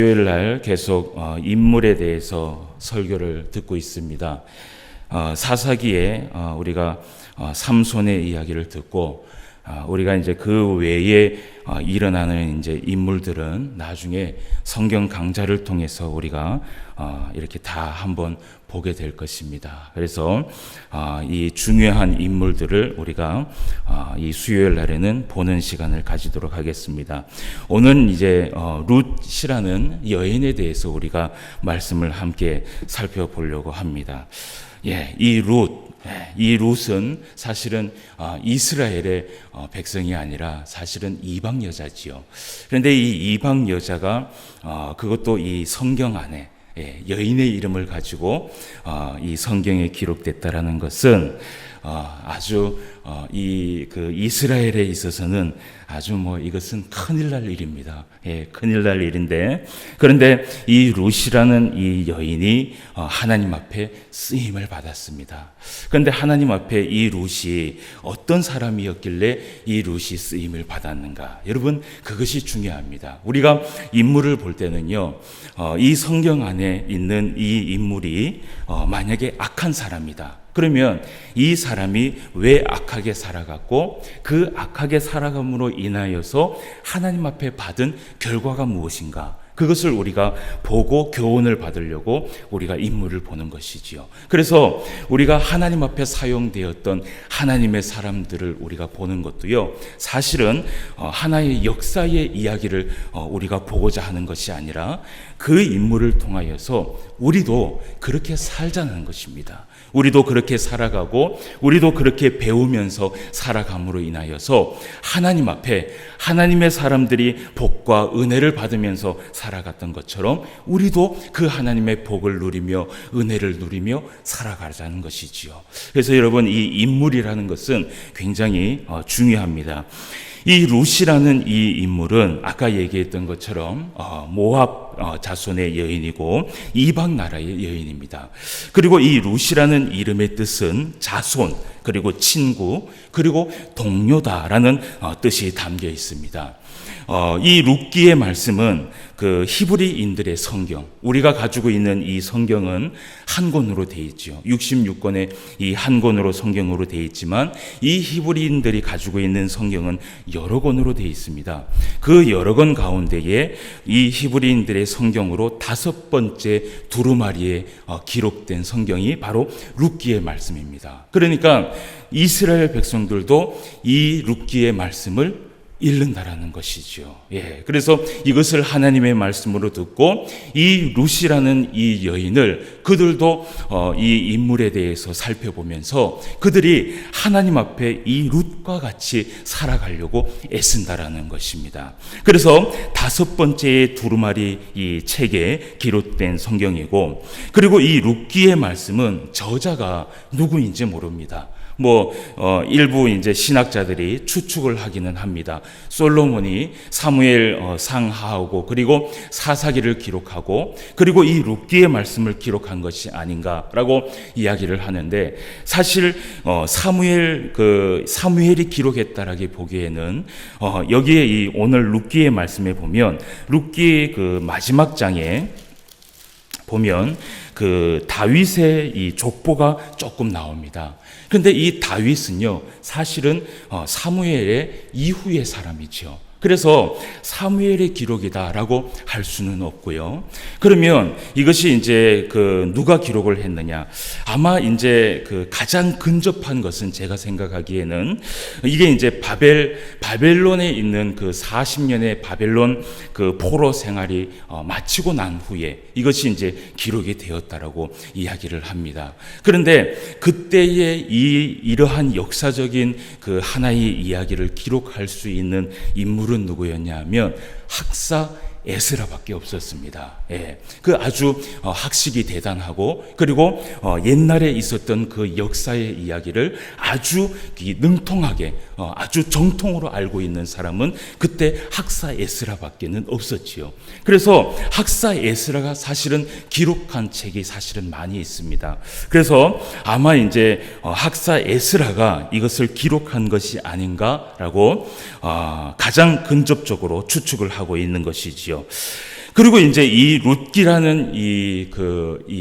수요일 날 계속 인물에 대해서 설교를 듣고 있습니다. 사사기에 우리가 삼손의 이야기를 듣고 우리가 이제 그 외에 일어나는 이제 인물들은 나중에 성경 강좌를 통해서 우리가 이렇게 다 한번 보게 될 것입니다. 그래서 이 중요한 인물들을 우리가 이 수요일 날에는 보는 시간을 가지도록 하겠습니다. 오늘 이제 룻이라는 여인에 대해서 우리가 말씀을 함께 살펴보려고 합니다. 이 룻은 사실은 이스라엘의 백성이 아니라 사실은 이방 여자지요. 그런데 이 이방 여자가 그것도 이 성경 안에 여인의 이름을 가지고 이 성경에 기록됐다라는 것은 아주 그 이스라엘에 있어서는 아주 이것은 큰일 날 일입니다. 큰일 날 일인데, 그런데 이 룻이라는 이 여인이 하나님 앞에 쓰임을 받았습니다. 그런데 하나님 앞에 이 룻이 어떤 사람이었길래 이 룻이 쓰임을 받았는가? 여러분, 그것이 중요합니다. 우리가 인물을 볼 때는요, 이 성경 안에 있는 이 인물이 만약에 악한 사람이다. 그러면 이 사람이 왜 악하게 살아갔고 그 악하게 살아감으로 인하여서 하나님 앞에 받은 결과가 무엇인가? 그것을 우리가 보고 교훈을 받으려고 우리가 인물을 보는 것이지요. 그래서 우리가 하나님 앞에 사용되었던 하나님의 사람들을 우리가 보는 것도요, 사실은 하나의 역사의 이야기를 우리가 보고자 하는 것이 아니라 그 인물을 통하여서 우리도 그렇게 살자는 것입니다. 우리도 그렇게 살아가고 우리도 그렇게 배우면서 살아감으로 인하여서 하나님 앞에 하나님의 사람들이 복과 은혜를 받으면서 살아갔던 것처럼 우리도 그 하나님의 복을 누리며 은혜를 누리며 살아가자는 것이지요. 그래서 여러분, 이 인물이라는 것은 굉장히 중요합니다. 이 룻이라는 이 인물은 아까 얘기했던 것처럼 모압 자손의 여인이고 이방 나라의 여인입니다. 그리고 이 룻이라는 이름의 뜻은 자손, 그리고 친구, 그리고 동료다라는 뜻이 담겨 있습니다. 이 룻기의 말씀은 그 히브리인들의 성경, 우리가 가지고 있는 이 성경은 한 권으로 되어 있죠. 66권의 이 한 권으로 성경으로 되어 있지만 이 히브리인들이 가지고 있는 성경은 여러 권으로 되어 있습니다. 그 여러 권 가운데에 이 히브리인들의 성경으로 5번째 두루마리에 기록된 성경이 바로 룻기의 말씀입니다. 그러니까 이스라엘 백성들도 이 룻기의 말씀을 읽는다라는 것이죠. 그래서 이것을 하나님의 말씀으로 듣고 이 룻이라는 이 여인을 그들도 이 인물에 대해서 살펴보면서 그들이 하나님 앞에 이 룻과 같이 살아가려고 애쓴다라는 것입니다. 그래서 5번째 두루마리 이 책에 기록된 성경이고, 그리고 이 룻기의 말씀은 저자가 누구인지 모릅니다. 일부 이제 신학자들이 추측을 하기는 합니다. 솔로몬이 사무엘 상하하고 그리고 사사기를 기록하고 그리고 이 룻기의 말씀을 기록한 것이 아닌가라고 이야기를 하는데, 사실 사무엘이 기록했다라기 보기에는 여기에 이 오늘 룻기의 말씀에 보면 룻기 그 마지막 장에 보면 그 다윗의 이 족보가 조금 나옵니다. 그런데 이 다윗은요, 사실은 사무엘의 이후의 사람이죠. 그래서 사무엘의 기록이다라고 할 수는 없고요. 그러면 이것이 이제 누가 기록을 했느냐? 아마 이제 가장 근접한 것은 제가 생각하기에는 이게 이제 바벨론에 있는 40년의 바벨론 포로 생활이 마치고 난 후에 이것이 이제 기록이 되었다라고 이야기를 합니다. 그런데 그때의 이러한 역사적인 하나의 이야기를 기록할 수 있는 인물은 누구였냐 하면 학사 에스라밖에 없었습니다. 그 아주 학식이 대단하고 그리고 옛날에 있었던 그 역사의 이야기를 아주 능통하게 아주 정통으로 알고 있는 사람은 그때 학사 에스라밖에는 없었지요. 그래서 학사 에스라가 사실은 기록한 책이 사실은 많이 있습니다. 그래서 아마 이제 학사 에스라가 이것을 기록한 것이 아닌가라고 가장 근접적으로 추측을 하고 있는 것이지요. 그리고 이제 이 룻기라는 이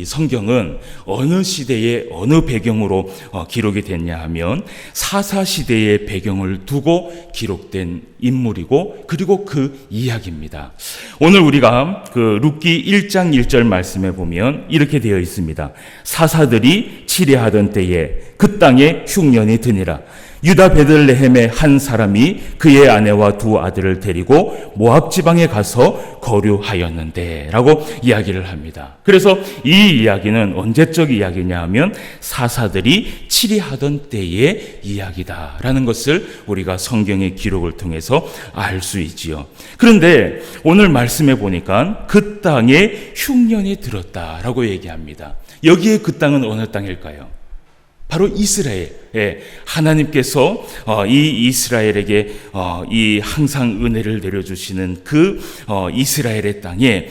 성경은 어느 시대의 어느 배경으로 기록이 됐냐 하면 사사 시대의 배경을 두고 기록된 인물이고 그리고 그 이야기입니다. 오늘 우리가 그 룻기 1장 1절 말씀에 보면 이렇게 되어 있습니다. 사사들이 치레하던 때에 그 땅에 흉년이 드니라. 유다 베들레헴의 한 사람이 그의 아내와 두 아들을 데리고 모압 지방에 가서 거류하였는데 라고 이야기를 합니다. 그래서 이 이야기는 언제적 이야기냐 하면 사사들이 치리하던 때의 이야기다라는 것을 우리가 성경의 기록을 통해서 알 수 있지요. 그런데 오늘 말씀해 보니까 그 땅에 흉년이 들었다라고 얘기합니다. 여기에 그 땅은 어느 땅일까요? 바로 이스라엘. 하나님께서 이 이스라엘에게 이 항상 은혜를 내려주시는 그 이스라엘의 땅에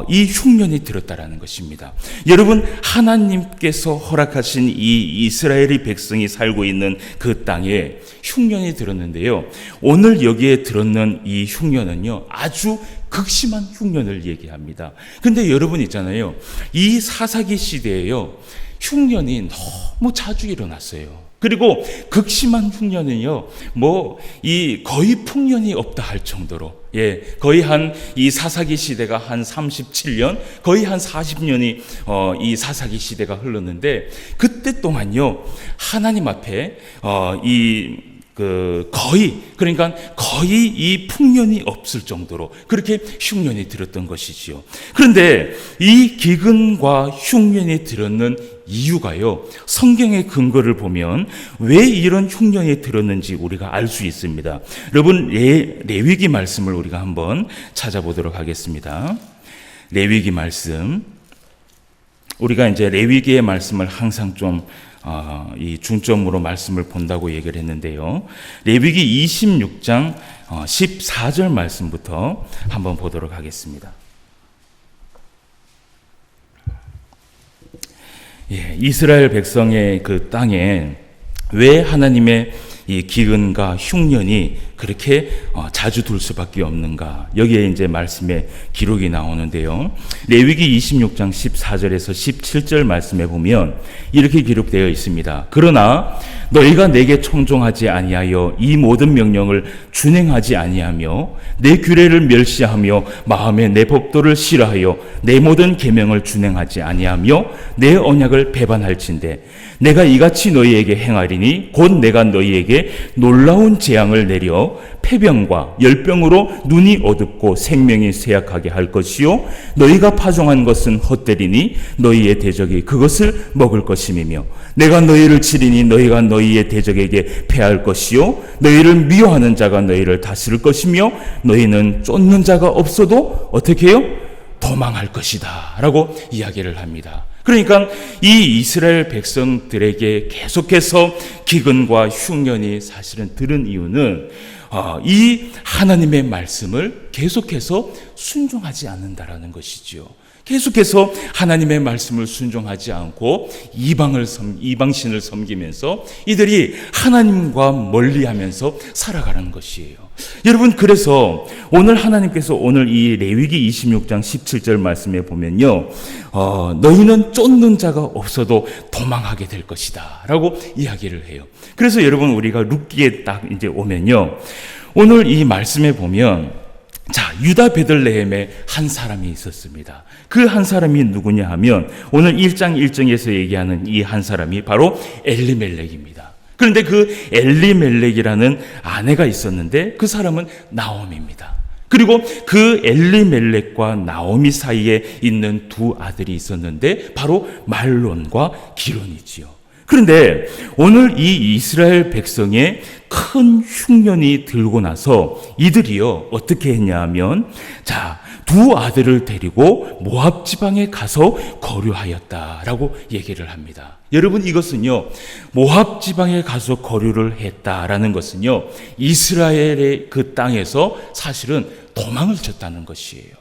이 흉년이 들었다라는 것입니다. 여러분, 하나님께서 허락하신 이 이스라엘의 백성이 살고 있는 그 땅에 흉년이 들었는데요. 오늘 여기에 들었는 이 흉년은요, 아주 극심한 흉년을 얘기합니다. 근데 여러분 있잖아요. 이 사사기 시대에요, 흉년이 너무 자주 일어났어요. 그리고 극심한 흉년은요, 거의 풍년이 없다 할 정도로, 거의 이 사사기 시대가 한 37년, 거의 한 40년이 이 사사기 시대가 흘렀는데, 그때 동안요, 하나님 앞에 거의 이 풍년이 없을 정도로 그렇게 흉년이 들었던 것이지요. 그런데 이 기근과 흉년이 들었는 이유가요, 성경의 근거를 보면 왜 이런 흉년이 들었는지 우리가 알 수 있습니다. 여러분, 레위기 말씀을 우리가 한번 찾아보도록 하겠습니다. 레위기 말씀. 우리가 이제 레위기의 말씀을 항상 좀 이 중점으로 말씀을 본다고 얘기를 했는데요. 레위기 26장 14절 말씀부터 한번 보도록 하겠습니다. 이스라엘 백성의 그 땅에 왜 하나님의 이 기근과 흉년이 그렇게 자주 둘 수밖에 없는가? 여기에 이제 말씀의 기록이 나오는데요. 레위기 26장 14절에서 17절 말씀에 보면 이렇게 기록되어 있습니다. 그러나 너희가 내게 청종하지 아니하여 이 모든 명령을 준행하지 아니하며 내 규례를 멸시하며 마음에 내 법도를 싫어하여 내 모든 계명을 준행하지 아니하며 내 언약을 배반할진대 내가 이같이 너희에게 행하리니 곧 내가 너희에게 놀라운 재앙을 내려 폐병과 열병으로 눈이 어둡고 생명이 쇠약하게 할 것이요 너희가 파종한 것은 헛되리니 너희의 대적이 그것을 먹을 것임이며 내가 너희를 치리니 너희가 너희의 대적에게 패할 것이요 너희를 미워하는 자가 너희를 다스릴 것이며 너희는 쫓는 자가 없어도 어떻게 해요? 도망할 것이다 라고 이야기를 합니다. 그러니까 이 이스라엘 백성들에게 계속해서 기근과 흉년이 사실은 들은 이유는 이 하나님의 말씀을 계속해서 순종하지 않는다라는 것이지요. 계속해서 하나님의 말씀을 순종하지 않고 이방신을 섬기면서 이들이 하나님과 멀리하면서 살아가는 것이에요. 여러분, 그래서 오늘 하나님께서 오늘 이 레위기 26장 17절 말씀에 보면요, 너희는 쫓는 자가 없어도 도망하게 될 것이다 라고 이야기를 해요. 그래서 여러분, 우리가 룻기에 딱 이제 오면요, 오늘 이 말씀에 보면 유다 베들레헴에 한 사람이 있었습니다. 그 한 사람이 누구냐 하면 오늘 1장 1절에서 얘기하는 이 한 사람이 바로 엘리멜렉입니다. 그런데 그 엘리멜렉이라는 아내가 있었는데 그 사람은 나옴입니다. 그리고 그 엘리멜렉과 나오미 사이에 있는 두 아들이 있었는데 바로 말론과 기론이지요. 그런데 오늘 이 이스라엘 백성의 큰 흉년이 들고 나서 이들이요 어떻게 했냐 하면 두 아들을 데리고 모압 지방에 가서 거류하였다라고 얘기를 합니다. 여러분, 이것은요 모압 지방에 가서 거류를 했다라는 것은요 이스라엘의 그 땅에서 사실은 도망을 쳤다는 것이에요.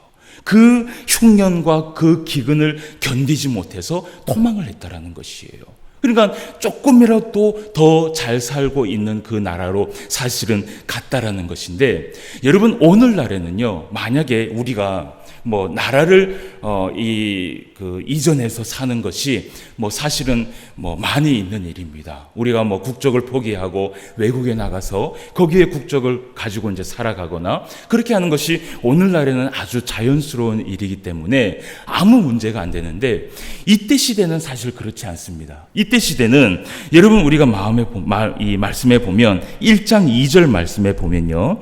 그 흉년과 그 기근을 견디지 못해서 도망을 했다라는 것이에요. 그러니까 조금이라도 더 잘 살고 있는 그 나라로 사실은 갔다라는 것인데, 여러분 오늘날에는요 만약에 우리가 뭐 나라를 이전해서 사는 것이 뭐 사실은 뭐 많이 있는 일입니다. 우리가 뭐 국적을 포기하고 외국에 나가서 거기에 국적을 가지고 이제 살아가거나 그렇게 하는 것이 오늘날에는 아주 자연스러운 일이기 때문에 아무 문제가 안 되는데, 이때 시대는 사실 그렇지 않습니다. 이때 시대는 여러분, 우리가 이 말씀에 보면 1장 2절 말씀에 보면요,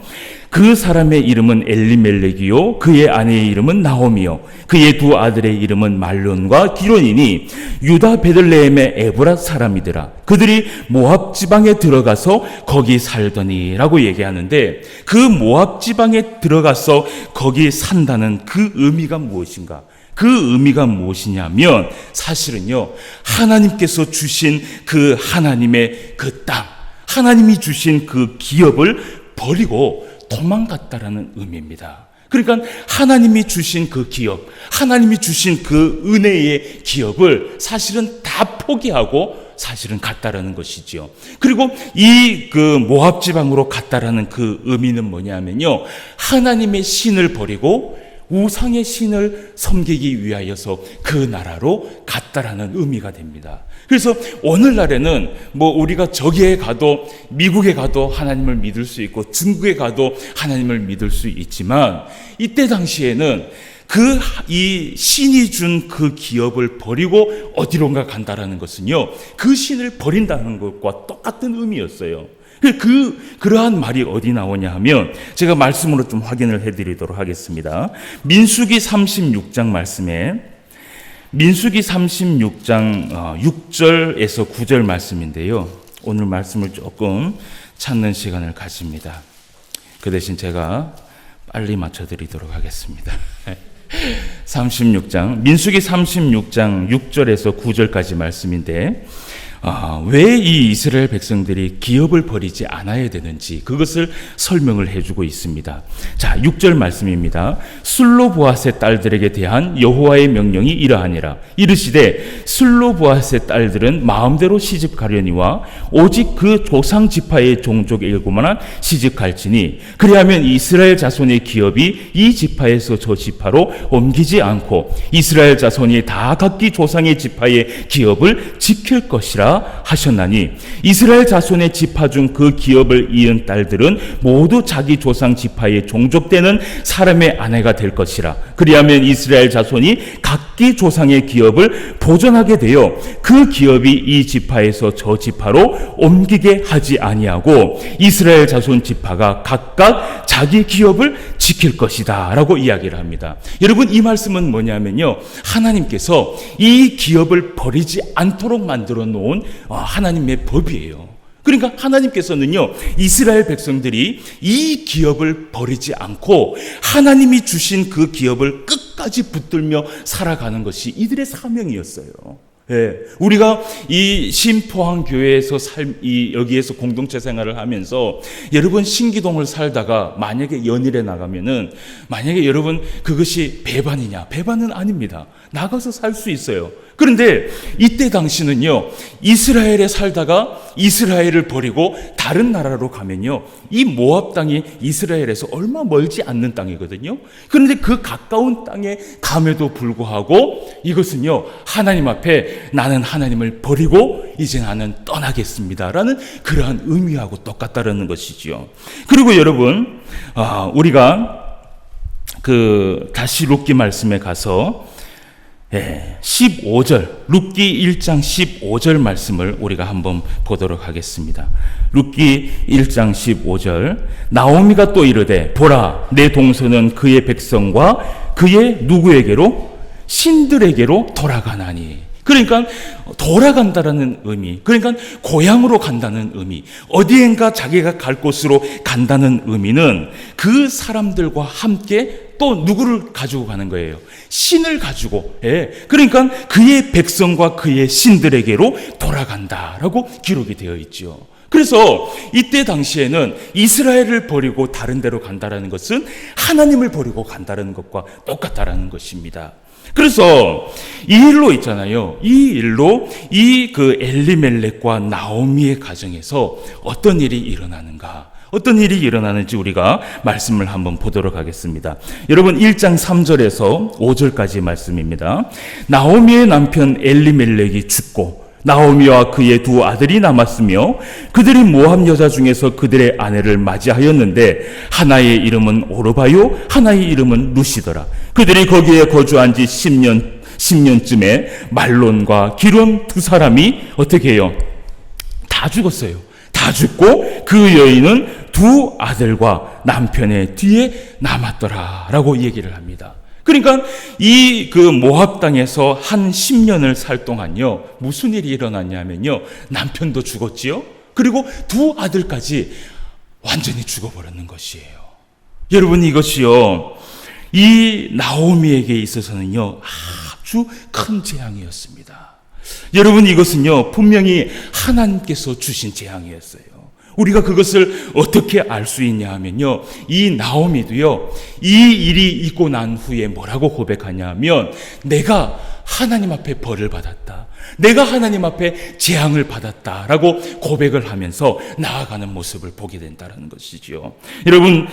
그 사람의 이름은 엘리멜렉이요 그의 아내의 이름은 나오미요 그의 두 아들의 이름은 말론과 기론이니 유다 베들레헴의 에브랏 사람이더라. 그들이 모압 지방에 들어가서 거기 살더니라고 얘기하는데, 그 모압 지방에 들어가서 거기 산다는 그 의미가 무엇인가? 그 의미가 무엇이냐면 사실은요, 하나님께서 주신 그 하나님의 그 땅, 하나님이 주신 그 기업을 버리고 도망갔다라는 의미입니다. 그러니까 하나님이 주신 그 기업, 하나님이 주신 그 은혜의 기업을 사실은 다 포기하고 사실은 갔다라는 것이지요. 그리고 이 그 모압 지방으로 갔다라는 그 의미는 뭐냐면요, 하나님의 신을 버리고 우상의 신을 섬기기 위하여서 그 나라로 갔다라는 의미가 됩니다. 그래서 오늘날에는 뭐 우리가 저기에 가도, 미국에 가도 하나님을 믿을 수 있고 중국에 가도 하나님을 믿을 수 있지만, 이때 당시에는 이 신이 준 그 기업을 버리고 어디론가 간다라는 것은요, 그 신을 버린다는 것과 똑같은 의미였어요. 그러한 말이 어디 나오냐 하면 제가 말씀으로 좀 확인을 해드리도록 하겠습니다. 민수기 36장 말씀에, 민수기 36장 6절에서 9절 말씀인데요, 오늘 말씀을 조금 찾는 시간을 가집니다. 그 대신 제가 빨리 맞춰드리도록 하겠습니다. 36장, 민수기 36장 6절에서 9절까지 말씀인데, 왜 이 이스라엘 백성들이 기업을 버리지 않아야 되는지 그것을 설명을 해주고 있습니다. 자, 6절 말씀입니다. 슬로보앗의 딸들에게 대한 여호와의 명령이 이러하니라. 이르시되 슬로보앗의 딸들은 마음대로 시집가려니와 오직 그 조상 지파의 종족 일구만한 시집갈지니, 그리하면 이스라엘 자손의 기업이 이 지파에서 저 지파로 옮기지 않고 이스라엘 자손이 다 각기 조상의 지파의 기업을 지킬 것이라 하셨나니, 이스라엘 자손의 지파 중 그 기업을 이은 딸들은 모두 자기 조상 지파의 종족되는 사람의 아내가 될 것이라. 그리하면 이스라엘 자손이 각기 조상의 기업을 보존하게 되어 그 기업이 이 지파에서 저 지파로 옮기게 하지 아니하고 이스라엘 자손 지파가 각각 자기 기업을 지킬 것이다 라고 이야기를 합니다. 여러분, 이 말씀은 뭐냐면요, 하나님께서 이 기업을 버리지 않도록 만들어 놓은 하나님의 법이에요. 그러니까 하나님께서는요, 이스라엘 백성들이 이 기업을 버리지 않고 하나님이 주신 그 기업을 끝까지 붙들며 살아가는 것이 이들의 사명이었어요. 예, 우리가 이 신포항교회에서 여기에서 공동체 생활을 하면서 여러분, 신기동을 살다가 만약에 연일에 나가면은, 만약에 여러분 그것이 배반이냐? 배반은 아닙니다. 나가서 살 수 있어요. 그런데 이때 당시는요, 이스라엘에 살다가 이스라엘을 버리고 다른 나라로 가면요, 이 모압 땅이 이스라엘에서 얼마 멀지 않는 땅이거든요. 그런데 그 가까운 땅에 감에도 불구하고 이것은요, 하나님 앞에 나는 하나님을 버리고 이제 나는 떠나겠습니다라는 그러한 의미하고 똑같다라는 것이지요. 그리고 여러분, 우리가 다시 룻기 말씀에 가서 15절, 룻기 1장 15절 말씀을 우리가 한번 보도록 하겠습니다. 룻기 1장 15절, 나오미가 또 이르되 보라, 내 동서는 그의 백성과 그의 누구에게로? 신들에게로 돌아가나니. 그러니까 돌아간다라는 의미, 그러니까 고향으로 간다는 의미, 어디엔가 자기가 갈 곳으로 간다는 의미는 그 사람들과 함께 또 누구를 가지고 가는 거예요? 신을 가지고. 그러니까 그의 백성과 그의 신들에게로 돌아간다라고 기록이 되어 있죠. 그래서 이때 당시에는 이스라엘을 버리고 다른 데로 간다라는 것은 하나님을 버리고 간다라는 것과 똑같다라는 것입니다. 그래서 이 일로 있잖아요. 이 일로 그 엘리멜렉과 나오미의 가정에서 어떤 일이 일어나는가? 어떤 일이 일어나는지 우리가 말씀을 한번 보도록 하겠습니다. 여러분 1장 3절에서 5절까지 말씀입니다. 나오미의 남편 엘리멜렉이 죽고 나오미와 그의 두 아들이 남았으며 그들이 모압 여자 중에서 그들의 아내를 맞이하였는데 하나의 이름은 오르바요 하나의 이름은 루시더라. 그들이 거기에 거주한 지 10년쯤에 말론과 기론 두 사람이 어떻게 해요? 다 죽었어요. 다 죽고 그 여인은 두 아들과 남편의 뒤에 남았더라 라고 얘기를 합니다. 그러니까 이 모압 땅에서 한 10년을 살 동안요, 무슨 일이 일어났냐면요, 남편도 죽었지요. 그리고 두 아들까지 완전히 죽어버렸는 것이에요. 여러분, 이것이요, 이 나오미에게 있어서는요, 아주 큰 재앙이었습니다. 여러분, 이것은요, 분명히 하나님께서 주신 재앙이었어요. 우리가 그것을 어떻게 알 수 있냐 하면요, 이 나오미도요, 이 일이 있고 난 후에 뭐라고 고백하냐 하면, 내가 하나님 앞에 벌을 받았다, 내가 하나님 앞에 재앙을 받았다라고 고백을 하면서 나아가는 모습을 보게 된다는 것이죠. 여러분,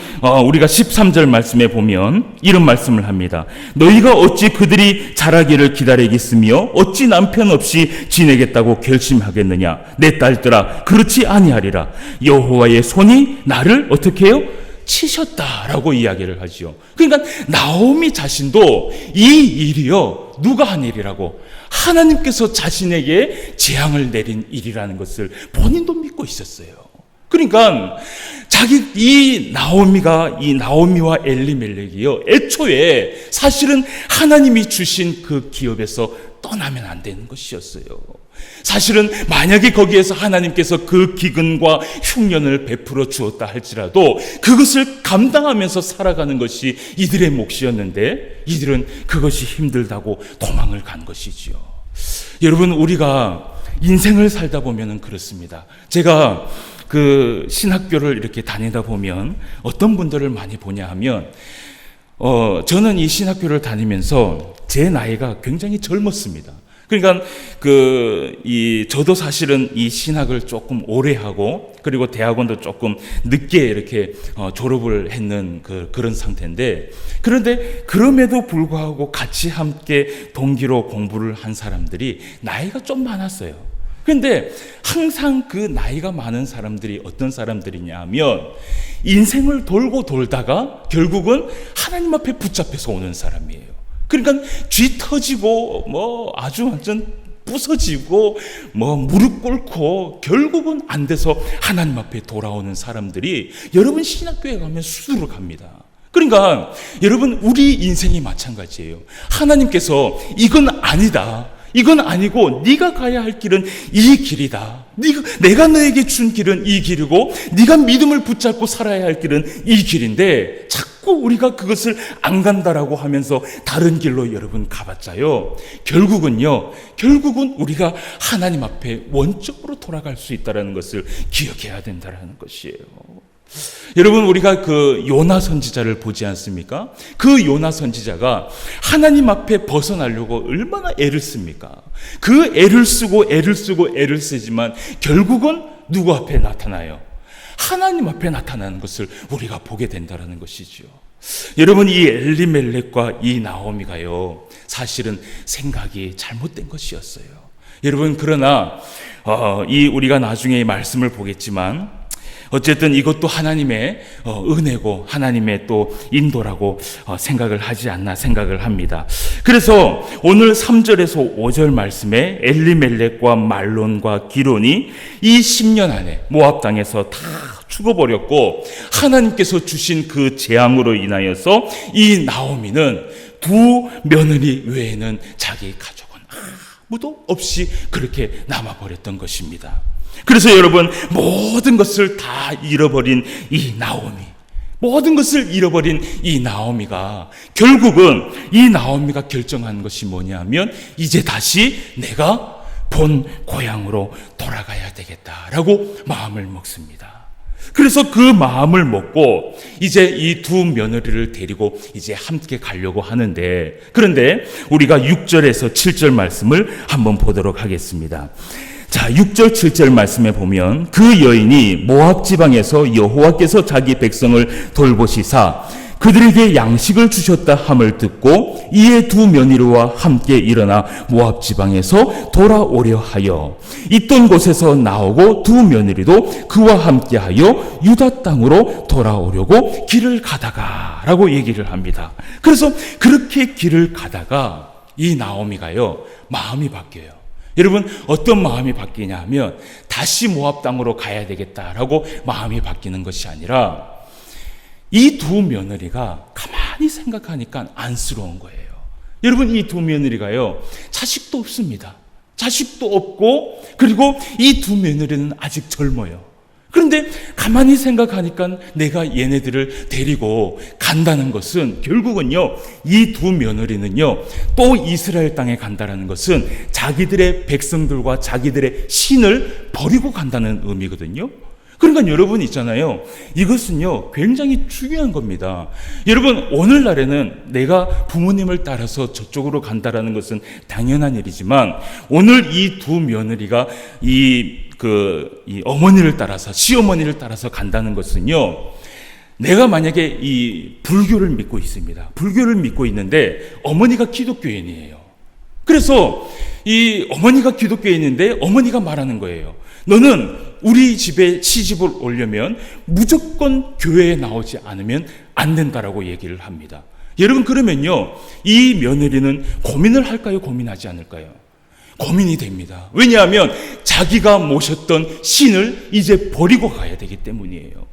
우리가 13절 말씀에 보면 이런 말씀을 합니다. 너희가 어찌 그들이 자라기를 기다리겠으며 어찌 남편 없이 지내겠다고 결심하겠느냐. 내 딸들아, 그렇지 아니하리라. 여호와의 손이 나를 어떻게 해요? 치셨다라고 이야기를 하지요. 그러니까 나오미 자신도 이 일이요, 누가 한 일이라고? 하나님께서 자신에게 재앙을 내린 일이라는 것을 본인도 믿고 있었어요. 그러니까 이 나오미와 엘리멜렉이요, 애초에 사실은 하나님이 주신 그 기업에서 떠나면 안 되는 것이었어요. 사실은 만약에 거기에서 하나님께서 그 기근과 흉년을 베풀어 주었다 할지라도 그것을 감당하면서 살아가는 것이 이들의 몫이었는데 이들은 그것이 힘들다고 도망을 간 것이지요. 여러분, 우리가 인생을 살다 보면은 그렇습니다. 제가 신학교를 이렇게 다니다 보면 어떤 분들을 많이 보냐 하면, 저는 이 신학교를 다니면서 제 나이가 굉장히 젊었습니다. 그러니까 저도 사실은 이 신학을 조금 오래 하고, 그리고 대학원도 조금 늦게 이렇게 졸업을 했는 그런 상태인데, 그런데 그럼에도 불구하고 같이 함께 동기로 공부를 한 사람들이 나이가 좀 많았어요. 그런데 항상 그 나이가 많은 사람들이 어떤 사람들이냐 하면, 인생을 돌고 돌다가 결국은 하나님 앞에 붙잡혀서 오는 사람이에요. 그러니까 쥐 터지고 아주 완전 부서지고 무릎 꿇고 결국은 안 돼서 하나님 앞에 돌아오는 사람들이 여러분 신학교에 가면 수두룩합니다. 그러니까 여러분, 우리 인생이 마찬가지예요. 하나님께서 이건 아니다, 이건 아니고 네가 가야 할 길은 이 길이다, 내가 너에게 준 길은 이 길이고 네가 믿음을 붙잡고 살아야 할 길은 이 길인데 자꾸 우리가 그것을 안 간다라고 하면서 다른 길로 여러분 가봤자요, 결국은 우리가 하나님 앞에 원적으로 돌아갈 수 있다는 것을 기억해야 된다는 것이에요. 여러분, 우리가 요나 선지자를 보지 않습니까? 그 요나 선지자가 하나님 앞에 벗어나려고 얼마나 애를 씁니까? 그 애를 쓰지만 결국은 누구 앞에 나타나요? 하나님 앞에 나타나는 것을 우리가 보게 된다는 것이죠. 여러분, 이 엘리멜렉과 이 나오미가요, 사실은 생각이 잘못된 것이었어요. 여러분, 그러나 우리가 나중에 말씀을 보겠지만 어쨌든 이것도 하나님의 은혜고 하나님의 또 인도라고 생각을 하지 않나 생각을 합니다. 그래서 오늘 3절에서 5절 말씀에 엘리멜렉과 말론과 기론이 이 10년 안에 모압 땅에서 다 죽어버렸고, 하나님께서 주신 그 재앙으로 인하여서 이 나오미는 두 며느리 외에는 자기 가족은 아무도 없이 그렇게 남아버렸던 것입니다. 그래서 여러분, 모든 것을 다 잃어버린 이 나오미가 결국은 이 나오미가 결정한 것이 뭐냐면, 이제 다시 내가 본 고향으로 돌아가야 되겠다라고 마음을 먹습니다. 그래서 그 마음을 먹고 이제 이 두 며느리를 데리고 이제 함께 가려고 하는데, 그런데 우리가 6절에서 7절 말씀을 한번 보도록 하겠습니다. 자, 6절 7절 말씀에 보면 그 여인이 모압 지방에서 여호와께서 자기 백성을 돌보시사 그들에게 양식을 주셨다 함을 듣고 이에 두 며느리와 함께 일어나 모압 지방에서 돌아오려 하여 있던 곳에서 나오고 두 며느리도 그와 함께 하여 유다 땅으로 돌아오려고 길을 가다가 라고 얘기를 합니다. 그래서 그렇게 길을 가다가 이 나오미가요, 마음이 바뀌어요. 여러분, 어떤 마음이 바뀌냐 하면 다시 모압 땅으로 가야 되겠다라고 마음이 바뀌는 것이 아니라 이 두 며느리가 가만히 생각하니까 안쓰러운 거예요. 여러분, 이 두 며느리가요, 자식도 없습니다. 자식도 없고, 그리고 이 두 며느리는 아직 젊어요. 그런데 가만히 생각하니까 내가 얘네들을 데리고 간다는 것은 결국은요, 이 두 며느리는요, 또 이스라엘 땅에 간다는 것은 자기들의 백성들과 자기들의 신을 버리고 간다는 의미거든요. 그러니까 여러분 있잖아요. 이것은요, 굉장히 중요한 겁니다. 여러분, 오늘날에는 내가 부모님을 따라서 저쪽으로 간다라는 것은 당연한 일이지만 오늘 이 두 며느리가 이 어머니를 따라서, 시어머니를 따라서 간다는 것은요, 내가 만약에 이 불교를 믿고 있습니다. 불교를 믿고 있는데 어머니가 기독교인이에요. 그래서 이 어머니가 기독교인인데 어머니가 말하는 거예요. 너는 우리 집에 시집을 오려면 무조건 교회에 나오지 않으면 안 된다라고 얘기를 합니다. 여러분, 그러면요, 이 며느리는 고민을 할까요? 고민하지 않을까요? 고민이 됩니다. 왜냐하면 자기가 모셨던 신을 이제 버리고 가야 되기 때문이에요.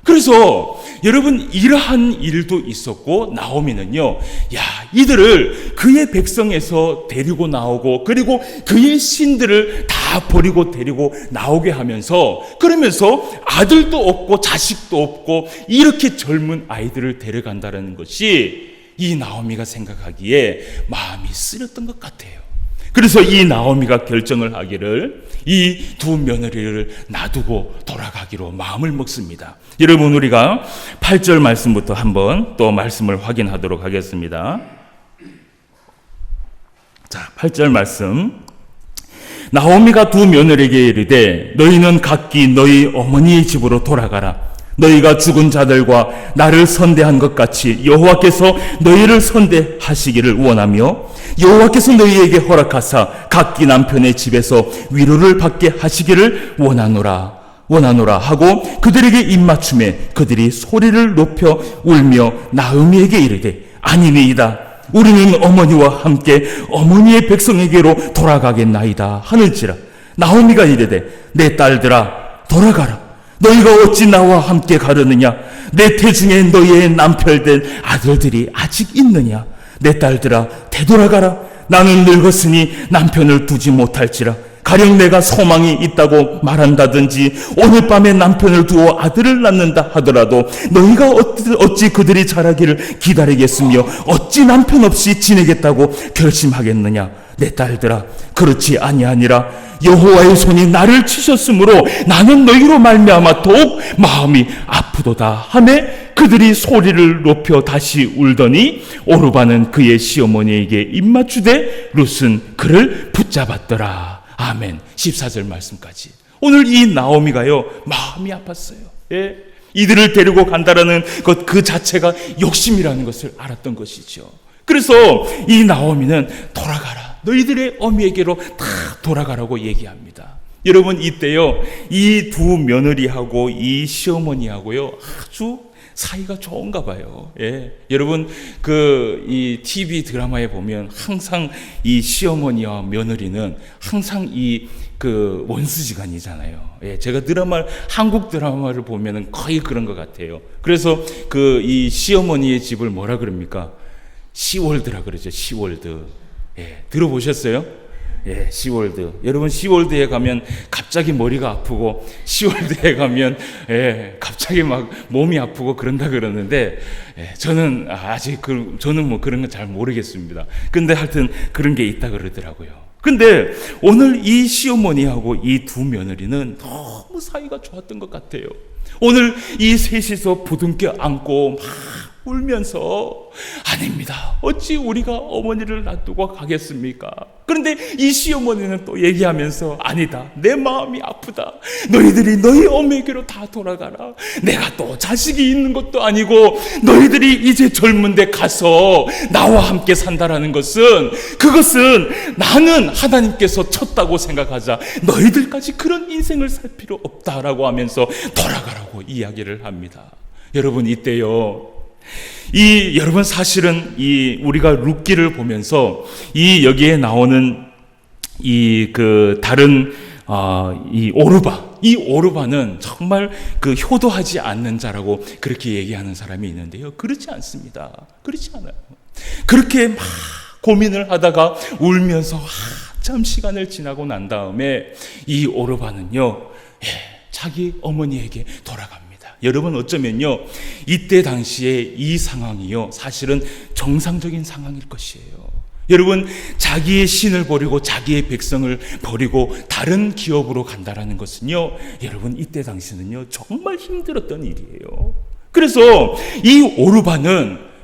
그래서 여러분, 이러한 일도 있었고 나오미는요, 야, 이들을 그의 백성에서 데리고 나오고 그리고 그의 신들을 다 버리고 데리고 나오게 하면서, 그러면서 아들도 없고 자식도 없고 이렇게 젊은 아이들을 데려간다는 것이 이 나오미가 생각하기에 마음이 쓰렸던 것 같아요. 그래서 이 나오미가 결정을 하기를 이 두 며느리를 놔두고 돌아가기로 마음을 먹습니다. 여러분, 우리가 8절 말씀부터 한번 또 말씀을 확인하도록 하겠습니다. 자, 8절 말씀. 나오미가 두 며느리에게 이르되 너희는 각기 너희 어머니의 집으로 돌아가라. 너희가 죽은 자들과 나를 선대한 것 같이 여호와께서 너희를 선대하시기를 원하며 여호와께서 너희에게 허락하사 각기 남편의 집에서 위로를 받게 하시기를 원하노라 하고 그들에게 입맞춤에 그들이 소리를 높여 울며 나오미에게 이르되 아니니이다. 우리는 어머니와 함께 어머니의 백성에게로 돌아가겠나이다 하는지라. 나오미가 이르되 내 딸들아 돌아가라. 너희가 어찌 나와 함께 가려느냐? 내 태중에 너희의 남편된 아들들이 아직 있느냐? 내 딸들아 되돌아가라. 나는 늙었으니 남편을 두지 못할지라. 가령 내가 소망이 있다고 말한다든지 오늘 밤에 남편을 두어 아들을 낳는다 하더라도 너희가 어찌 그들이 자라기를 기다리겠으며 어찌 남편 없이 지내겠다고 결심하겠느냐? 내 딸들아 그렇지 아니하니라. 여호와의 손이 나를 치셨으므로 나는 너희로 말미암아 더욱 마음이 아프도다 하매 그들이 소리를 높여 다시 울더니 오르바는 그의 시어머니에게 입맞추되 룻은 그를 붙잡았더라. 아멘. 14절 말씀까지. 오늘 이 나오미가요, 마음이 아팠어요. 예? 이들을 데리고 간다라는 것 그 자체가 욕심이라는 것을 알았던 것이죠. 그래서 이 나오미는 돌아가라. 너희들의 어미에게로 다 돌아가라고 얘기합니다. 여러분, 이때요, 이 두 며느리하고 이 시어머니하고요, 아주 사이가 좋은가 봐요. 예. 여러분, 이 TV 드라마에 보면 항상 이 시어머니와 며느리는 항상 원수지간이잖아요. 예. 제가 한국 드라마를 보면은 거의 그런 것 같아요. 그래서 이 시어머니의 집을 뭐라 그럽니까? 시월드라 그러죠. 시월드. 예. 들어보셨어요? 예, 시월드. 여러분, 시월드에 가면 갑자기 머리가 아프고, 시월드에 가면, 갑자기 막 몸이 아프고 그런다 그러는데, 저는 저는 뭐 그런 건 잘 모르겠습니다. 근데 하여튼 그런 게 있다 그러더라고요. 근데 오늘 이 시어머니하고 이 두 며느리는 너무 사이가 좋았던 것 같아요. 오늘 이 셋이서 부둥켜 안고 막 울면서, 아닙니다. 어찌 우리가 어머니를 놔두고 가겠습니까? 그런데 이 시어머니는 또 얘기하면서 아니다, 내 마음이 아프다. 너희들이 너희 어머니에게로 다 돌아가라. 내가 또 자식이 있는 것도 아니고 너희들이 이제 젊은데 가서 나와 함께 산다라는 것은 그것은 나는 하나님께서 쳤다고 생각하자. 너희들까지 그런 인생을 살 필요 없다라고 하면서 돌아가라고 이야기를 합니다. 여러분 이때요. 여러분 사실은 우리가 룻기를 보면서 여기에 나오는 다른 이 오르바는 정말 효도하지 않는 자라고 그렇게 얘기하는 사람이 있는데요. 그렇지 않습니다. 그렇지 않아요. 그렇게 막 고민을 하다가 울면서 한참 시간을 지나고 난 다음에 이 오르바는요, 자기 어머니에게 돌아갑니다. 여러분 어쩌면요, 이때 당시에 이 상황이요, 사실은 정상적인 상황일 것이에요. 여러분, 자기의 신을 버리고 자기의 백성을 버리고 다른 기업으로 간다라는 것은요, 여러분 이때 당시는요 정말 힘들었던 일이에요. 그래서 이 오르바는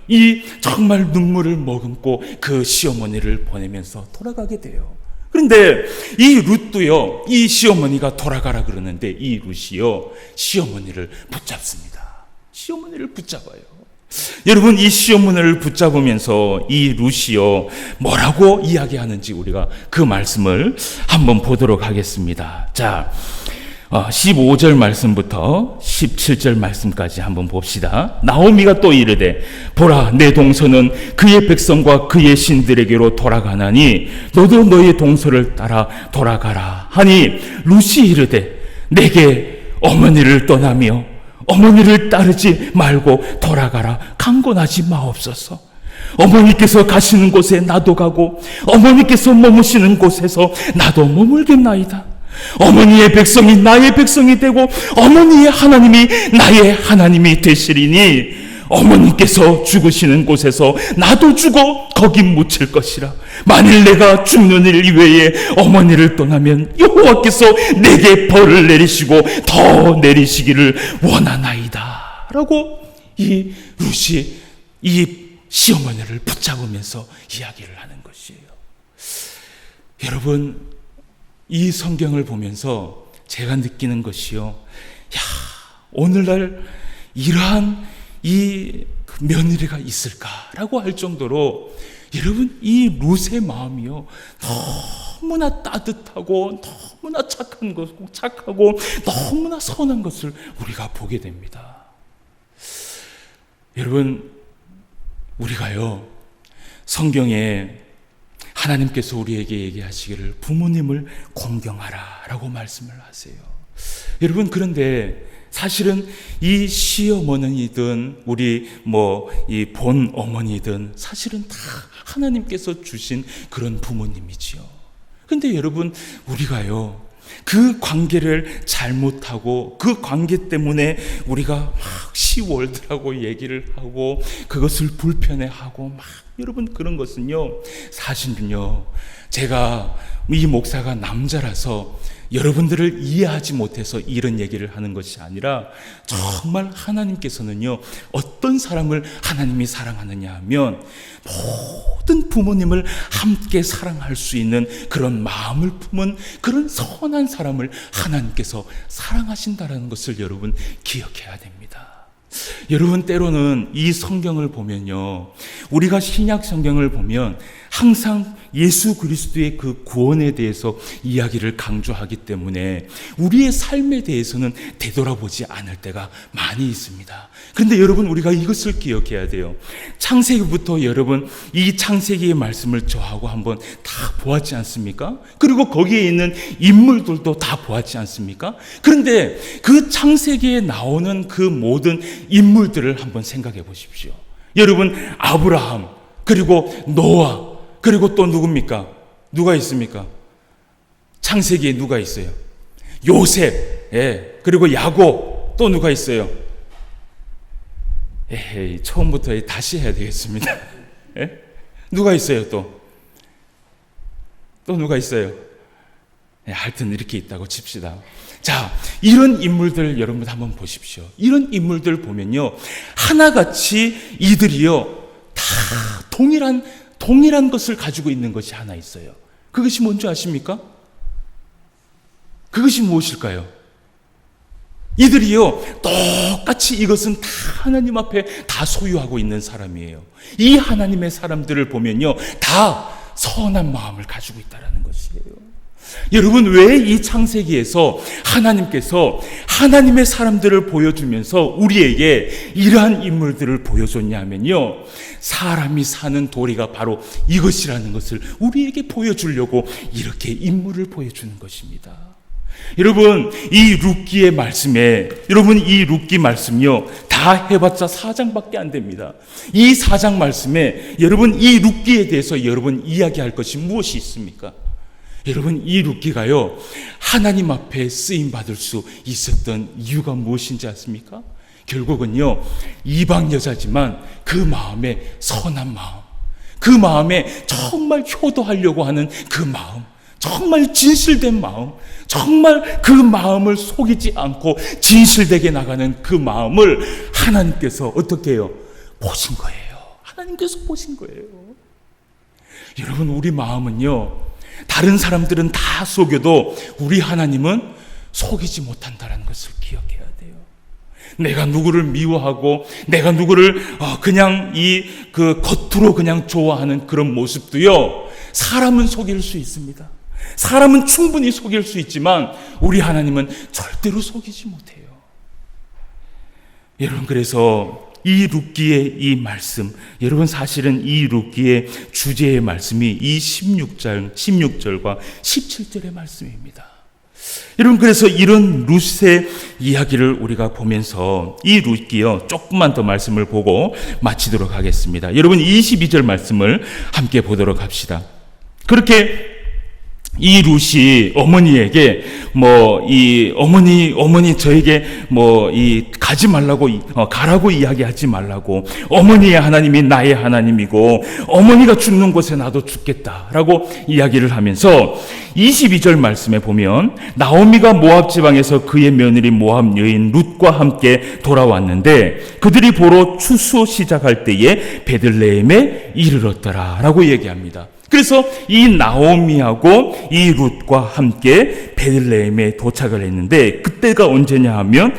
정말 눈물을 머금고 그 시어머니를 보내면서 돌아가게 돼요. 그런데 이 룻도요, 이 시어머니가 돌아가라 그러는데 이 룻이요, 시어머니를 붙잡습니다. 시어머니를 붙잡아요. 여러분, 이 시어머니를 붙잡으면서 이 룻이요, 뭐라고 이야기하는지 우리가 그 말씀을 한번 보도록 하겠습니다. 자, 15절 말씀부터 17절 말씀까지 한번 봅시다. 나오미가 또 이르되 보라, 내 동서는 그의 백성과 그의 신들에게로 돌아가나니 너도 너의 동서를 따라 돌아가라 하니, 룻이 이르되 내게 어머니를 떠나며 어머니를 따르지 말고 돌아가라 강권하지 마옵소서. 어머니께서 가시는 곳에 나도 가고 어머니께서 머무시는 곳에서 나도 머물겠나이다. 어머니의 백성이 나의 백성이 되고 어머니의 하나님이 나의 하나님이 되시리니 어머니께서 죽으시는 곳에서 나도 죽어 거기 묻힐 것이라. 만일 내가 죽는 일 이외에 어머니를 떠나면 여호와께서 내게 벌을 내리시고 더 내리시기를 원하나이다 라고 이 룻이 이 시어머니를 붙잡으면서 이야기를 하는 것이에요. 여러분, 이 성경을 보면서 제가 느끼는 것이요, 오늘날 이러한 이 며느리가 있을까라고 할 정도로 여러분, 이 룻의 마음이요, 너무나 따뜻하고 너무나 착하고 너무나 선한 것을 우리가 보게 됩니다. 여러분, 우리가요, 성경에 하나님께서 우리에게 얘기하시기를 부모님을 공경하라 라고 말씀을 하세요. 여러분, 그런데 사실은 이 시어머니든 우리 이 본 어머니든 사실은 다 하나님께서 주신 그런 부모님이지요. 그런데 여러분, 우리가요, 그 관계를 잘못하고 그 관계 때문에 우리가 막 시월드라고 얘기를 하고 그것을 불편해하고 여러분, 그런 것은요, 사실은요, 제가 이 목사가 남자라서 여러분들을 이해하지 못해서 이런 얘기를 하는 것이 아니라 정말 하나님께서는요, 어떤 사람을 하나님이 사랑하느냐 하면 모든 부모님을 함께 사랑할 수 있는 그런 마음을 품은 그런 선한 사람을 하나님께서 사랑하신다는 것을 여러분 기억해야 됩니다. 여러분, 때로는 이 성경을 보면요, 우리가 신약 성경을 보면 항상 예수 그리스도의 그 구원에 대해서 이야기를 강조하기 때문에 우리의 삶에 대해서는 되돌아보지 않을 때가 많이 있습니다. 그런데 여러분, 우리가 이것을 기억해야 돼요. 창세기부터 여러분, 이 창세기의 말씀을 저하고 한번 다 보았지 않습니까? 그리고 거기에 있는 인물들도 다 보았지 않습니까? 그런데 그 창세기에 나오는 그 모든 인물들을 한번 생각해 보십시오. 여러분, 아브라함, 그리고 노아, 그리고 또 누굽니까? 누가 있습니까? 창세기에 누가 있어요? 요셉, 그리고 야곱, 또 누가 있어요? 처음부터 다시 해야 되겠습니다. 누가 있어요? 또 누가 있어요? 하여튼 이렇게 있다고 칩시다. 자, 이런 인물들 여러분 한번 보십시오. 이런 인물들 보면요, 하나같이 이들이요, 다 동일한 것을 가지고 있는 것이 하나 있어요. 그것이 뭔지 아십니까? 그것이 무엇일까요? 이들이요, 똑같이 이것은 다 하나님 앞에 다 소유하고 있는 사람이에요. 이 하나님의 사람들을 보면요, 다 선한 마음을 가지고 있다는 것이에요. 여러분, 왜 이 창세기에서 하나님께서 하나님의 사람들을 보여주면서 우리에게 이러한 인물들을 보여줬냐 하면요, 사람이 사는 도리가 바로 이것이라는 것을 우리에게 보여주려고 이렇게 인물을 보여주는 것입니다. 여러분, 이 룻기의 말씀에, 여러분, 이 룻기 말씀요, 다 해봤자 4장밖에 안 됩니다. 이 4장 말씀에 여러분, 이 룻기에 대해서 여러분 이야기할 것이 무엇이 있습니까? 여러분, 이 룻기가요, 하나님 앞에 쓰임 받을 수 있었던 이유가 무엇인지 아십니까? 결국은요, 이방 여자지만 그 마음에 선한 마음, 그 마음에 정말 효도하려고 하는 그 마음, 정말 진실된 마음, 정말 그 마음을 속이지 않고 진실되게 나가는 그 마음을 하나님께서 어떻게 해요? 보신 거예요. 하나님께서 보신 거예요. 여러분, 우리 마음은요, 다른 사람들은 다 속여도 우리 하나님은 속이지 못한다는 것을 기억해야 돼요. 내가 누구를 미워하고 내가 누구를 그냥 그 겉으로 그냥 좋아하는 그런 모습도요, 사람은 속일 수 있습니다. 사람은 충분히 속일 수 있지만 우리 하나님은 절대로 속이지 못해요. 여러분, 그래서 이 룻기의 이 말씀, 여러분, 사실은 이 룻기의 주제의 말씀이 이 16절과 17절의 말씀입니다. 여러분, 그래서 이런 룻의 이야기를 우리가 보면서 이 룻기요, 조금만 더 말씀을 보고 마치도록 하겠습니다. 여러분, 22절 말씀을 함께 보도록 합시다. 그렇게 이 룻이 어머니에게 어머니 저에게 가지 말라고, 가라고 이야기하지 말라고, 어머니의 하나님이 나의 하나님이고 어머니가 죽는 곳에 나도 죽겠다라고 이야기를 하면서 22절 말씀에 보면, 나오미가 모압 지방에서 그의 며느리 모압 여인 룻과 함께 돌아왔는데 그들이 보러 추수 시작할 때에 베들레헴에 이르렀더라라고 얘기합니다. 그래서 이 나오미하고 이 룻과 함께 베들레헴에 도착을 했는데, 그때가 언제냐 하면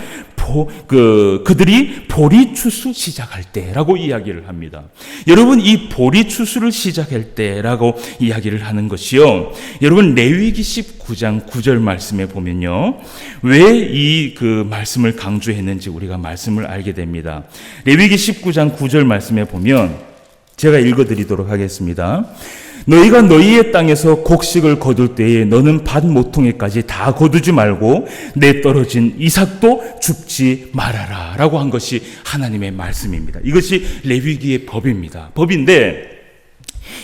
그들이 보리 추수 시작할 때라고 이야기를 합니다. 여러분, 이 보리 추수를 시작할 때라고 이야기를 하는 것이요, 여러분, 레위기 19장 9절 말씀에 보면요, 왜 그 말씀을 강조했는지 우리가 말씀을 알게 됩니다. 레위기 19장 9절 말씀에 보면, 제가 읽어드리도록 하겠습니다. 너희가 너희의 땅에서 곡식을 거둘 때에 너는 밭 모퉁이까지 다 거두지 말고 내 떨어진 이삭도 줍지 말아라 라고 한 것이 하나님의 말씀입니다. 이것이 레위기의 법인데,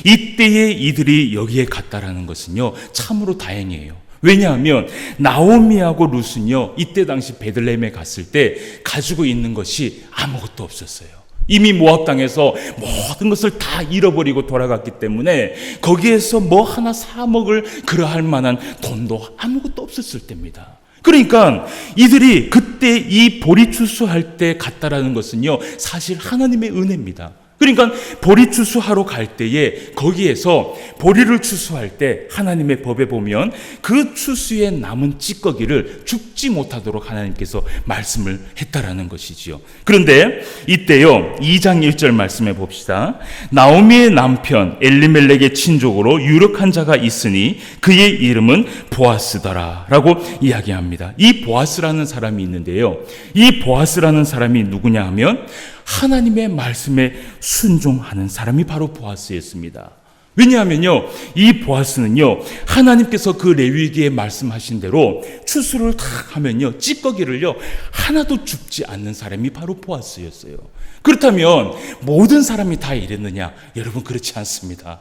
이때에 이들이 여기에 갔다라는 것은요, 참으로 다행이에요. 왜냐하면 나오미하고 룻은요, 이때 당시 베들레헴에 갔을 때 가지고 있는 것이 아무것도 없었어요. 이미 모압 땅에서 모든 것을 다 잃어버리고 돌아갔기 때문에 거기에서 뭐 하나 사 먹을 그러할 만한 돈도 아무것도 없었을 때입니다. 그러니까 이들이 그때 이 보리 추수할 때 갔다라는 것은요, 사실 하나님의 은혜입니다. 그러니까 보리 추수하러 갈 때에 거기에서 보리를 추수할 때 하나님의 법에 보면 그 추수에 남은 찌꺼기를 줍지 못하도록 하나님께서 말씀을 했다라는 것이지요. 그런데 이때요, 2장 1절 말씀해 봅시다. 나오미의 남편 엘리멜렉의 친족으로 유력한 자가 있으니 그의 이름은 보아스더라 라고 이야기합니다. 이 보아스라는 사람이 있는데요, 이 보아스라는 사람이 누구냐 하면 하나님의 말씀에 순종하는 사람이 바로 보아스였습니다. 왜냐하면요, 이 보아스는요, 하나님께서 그 레위기에 말씀하신 대로 추수를 탁 하면요, 찌꺼기를요 하나도 줍지 않는 사람이 바로 보아스였어요. 그렇다면 모든 사람이 다 이랬느냐? 여러분, 그렇지 않습니다.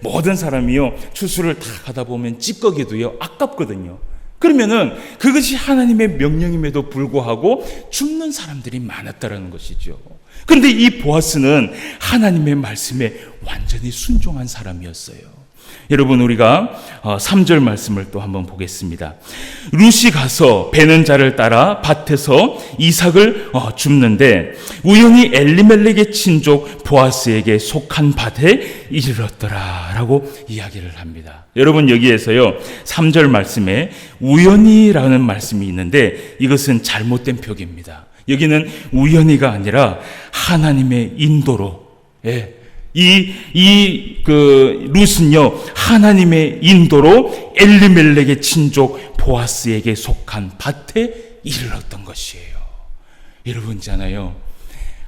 모든 사람이요, 추수를 탁 하다 보면 찌꺼기도요 아깝거든요. 그러면은 그것이 하나님의 명령임에도 불구하고 줍는 사람들이 많았다라는 것이죠. 그런데 이 보아스는 하나님의 말씀에 완전히 순종한 사람이었어요. 여러분, 우리가 3절 말씀을 또 한번 보겠습니다. 룻이 가서 베는 자를 따라 밭에서 이삭을 줍는데 우연히 엘리멜렉의 친족 보아스에게 속한 밭에 이르렀더라 라고 이야기를 합니다. 여러분, 여기에서요 3절 말씀에 우연히라는 말씀이 있는데 이것은 잘못된 표기입니다. 여기는 우연히가 아니라 하나님의 인도로, 룻은요 하나님의 인도로 엘리멜렉의 친족 보아스에게 속한 밭에 이르렀던 것이에요. 여러분 있잖아요,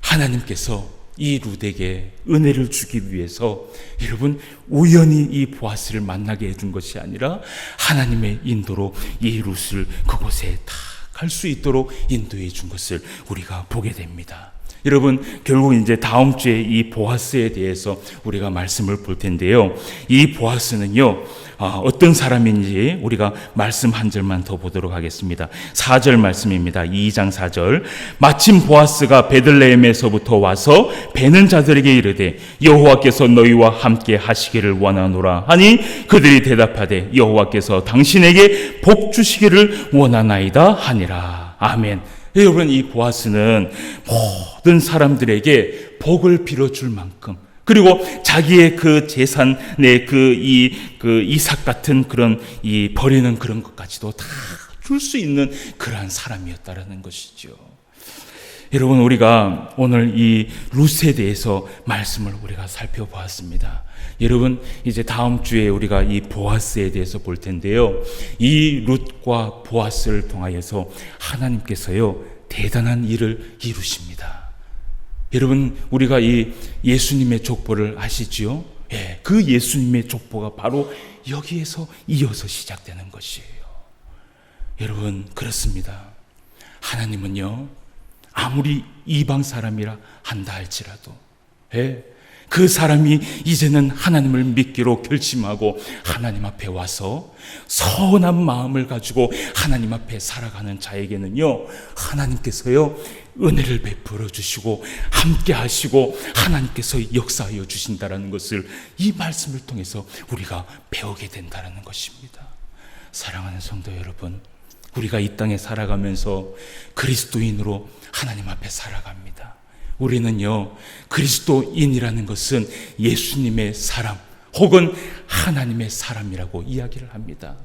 하나님께서 이 룻에게 은혜를 주기 위해서 여러분 우연히 이 보아스를 만나게 해준 것이 아니라 하나님의 인도로 이 룻을 그곳에 다 갈 수 있도록 인도해 준 것을 우리가 보게 됩니다. 여러분, 결국 이제 다음 주에 이 보아스에 대해서 우리가 말씀을 볼 텐데요. 이 보아스는요, 어떤 사람인지 우리가 말씀 한 절만 더 보도록 하겠습니다. 4절 말씀입니다. 2장 4절. 마침 보아스가 베들레헴에서부터 와서 베는 자들에게 이르되 여호와께서 너희와 함께 하시기를 원하노라 하니 그들이 대답하되 여호와께서 당신에게 복 주시기를 원하나이다 하니라. 아멘. 여러분, 이 보아스는 모든 사람들에게 복을 빌어줄 만큼, 그리고 자기의 그 재산의 이삭 같은 그런 버리는 그런 것까지도 다 줄 수 있는 그러한 사람이었다라는 것이죠. 여러분, 우리가 오늘 이 룻에 대해서 말씀을 우리가 살펴보았습니다. 여러분, 이제 다음 주에 우리가 이 보아스에 대해서 볼 텐데요. 이 룻과 보아스를 통하여서 하나님께서요 대단한 일을 이루십니다. 여러분, 우리가 이 예수님의 족보를 아시지요? 그 예수님의 족보가 바로 여기에서 이어서 시작되는 것이에요. 여러분, 그렇습니다. 하나님은요 아무리 이방 사람이라 한다 할지라도 그 사람이 이제는 하나님을 믿기로 결심하고 하나님 앞에 와서 선한 마음을 가지고 하나님 앞에 살아가는 자에게는요 하나님께서요 은혜를 베풀어 주시고 함께 하시고 하나님께서 역사하여 주신다라는 것을 이 말씀을 통해서 우리가 배우게 된다라는 것입니다. 사랑하는 성도 여러분, 우리가 이 땅에 살아가면서 그리스도인으로 하나님 앞에 살아갑니다. 우리는요 그리스도인이라는 것은 예수님의 사람 혹은 하나님의 사람이라고 이야기를 합니다.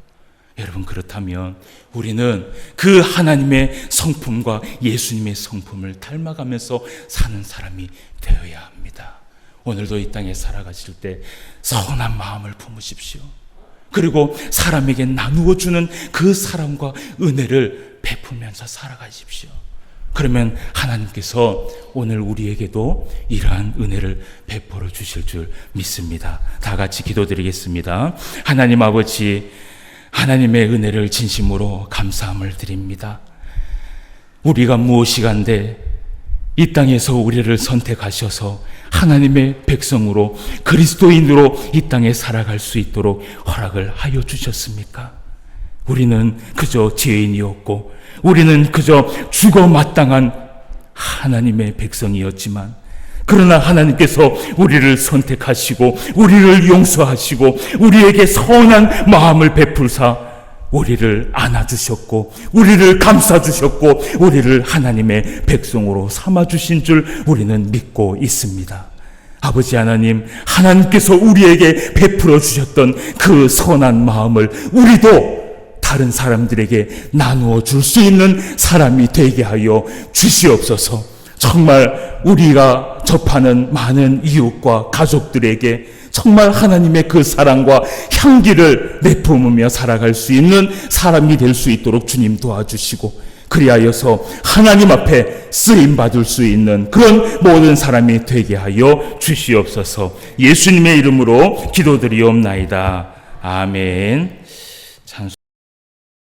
여러분, 그렇다면 우리는 그 하나님의 성품과 예수님의 성품을 닮아가면서 사는 사람이 되어야 합니다. 오늘도 이 땅에 살아가실 때 선한 마음을 품으십시오. 그리고 사람에게 나누어 주는 그 사랑과 은혜를 베풀면서 살아가십시오. 그러면 하나님께서 오늘 우리에게도 이러한 은혜를 베풀어 주실 줄 믿습니다. 다 같이 기도드리겠습니다. 하나님 아버지, 하나님의 은혜를 진심으로 감사함을 드립니다. 우리가 무엇이간데 이 땅에서 우리를 선택하셔서 하나님의 백성으로 그리스도인으로 이 땅에 살아갈 수 있도록 허락을 하여 주셨습니까? 우리는 그저 죄인이었고 우리는 그저 죽어 마땅한 하나님의 백성이었지만 그러나 하나님께서 우리를 선택하시고 우리를 용서하시고 우리에게 선한 마음을 베풀사 우리를 안아주셨고 우리를 감싸주셨고 우리를 하나님의 백성으로 삼아주신 줄 우리는 믿고 있습니다. 아버지 하나님, 하나님께서 우리에게 베풀어 주셨던 그 선한 마음을 우리도 다른 사람들에게 나누어 줄 수 있는 사람이 되게 하여 주시옵소서. 정말 우리가 접하는 많은 이웃과 가족들에게 정말 하나님의 그 사랑과 향기를 내뿜으며 살아갈 수 있는 사람이 될 수 있도록 주님 도와주시고 그리하여서 하나님 앞에 쓰임받을 수 있는 그런 모든 사람이 되게 하여 주시옵소서. 예수님의 이름으로 기도드리옵나이다. 아멘.